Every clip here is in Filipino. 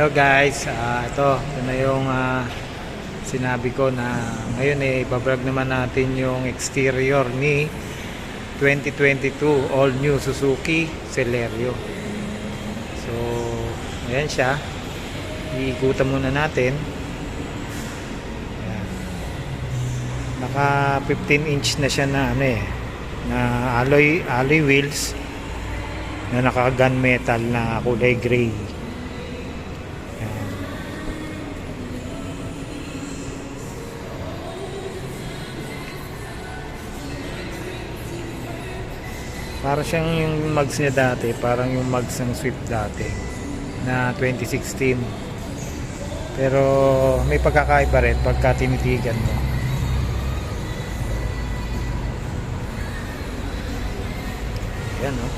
Hello guys, ito na yung sinabi ko na ngayon ibablog naman natin yung exterior ni 2022 all new Suzuki Celerio. So ayan siya, iikutan muna natin. Ayan. Naka 15 inch na siya na na alloy wheels na naka gunmetal na kulay gray. Para siyang yung mags niya dati, parang yung mags ng Swift dati na 2016. Pero may pagkakaiba rin pagka tinitigan mo. Yan o.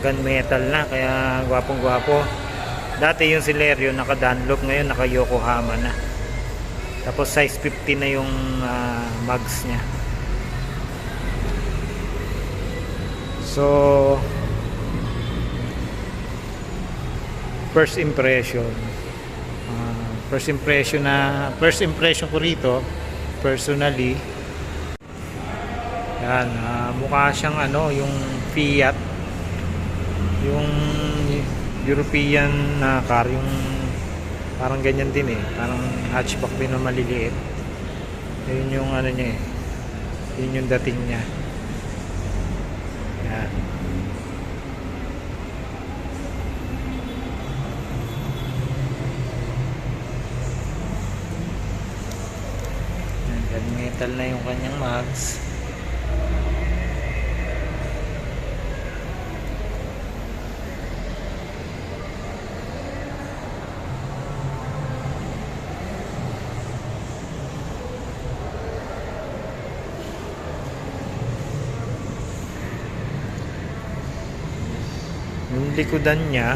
Gunmetal na, kaya gwapong gwapo. Dati yung Celerio naka Dunlop, ngayon naka Yokohama na. Tapos size 50 na yung mags niya. So first impression ko rito personally, yan, mukha siyang yung Fiat, yung European na car, yung parang ganyan din parang hatchback din na maliliit. Yun yung niya yun yung dating niya. Yan. Metal na yung kanyang mags. Yung likodan niya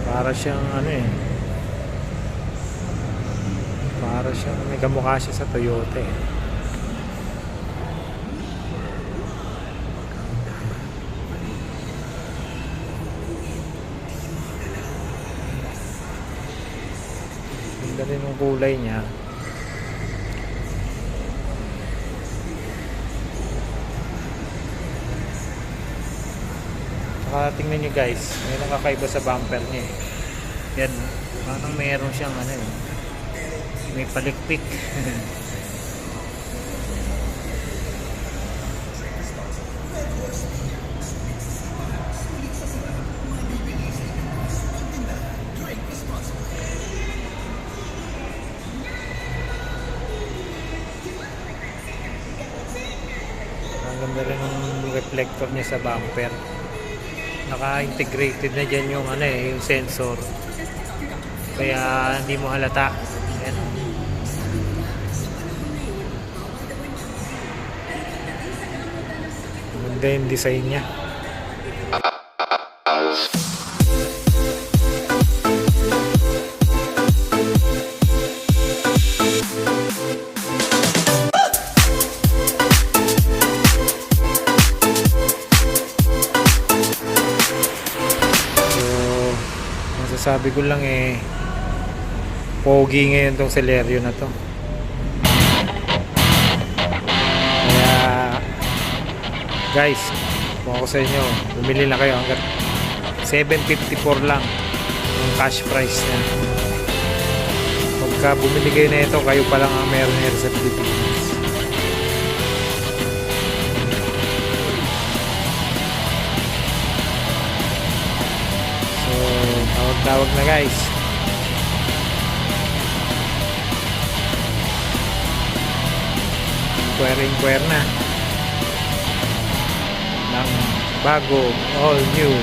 para siyang para siyang may kamukha siya sa Toyota Ganda rin yung kulay niya. Tingnan nyo guys, mayroong kakaiba sa bumper niya yan, parang mayroon siyang may palikpik. Ang ganda rin ng reflector niya sa bumper. Naka-integrated na dyan yung yung sensor, kaya hindi mo halata. Ayan. Maganda yung design nya. Sabi ko lang pogi ngayon tong Celerio na to. Kaya guys, kung ako sa inyo, bumili na kayo hanggang 754 lang yung cash price niya. Pagka bumili kayo na ito, kayo pa lang ang meron nito sa Pilipinas. Tawag na guys. Inquire na ng bago all new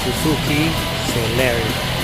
Suzuki Celerio.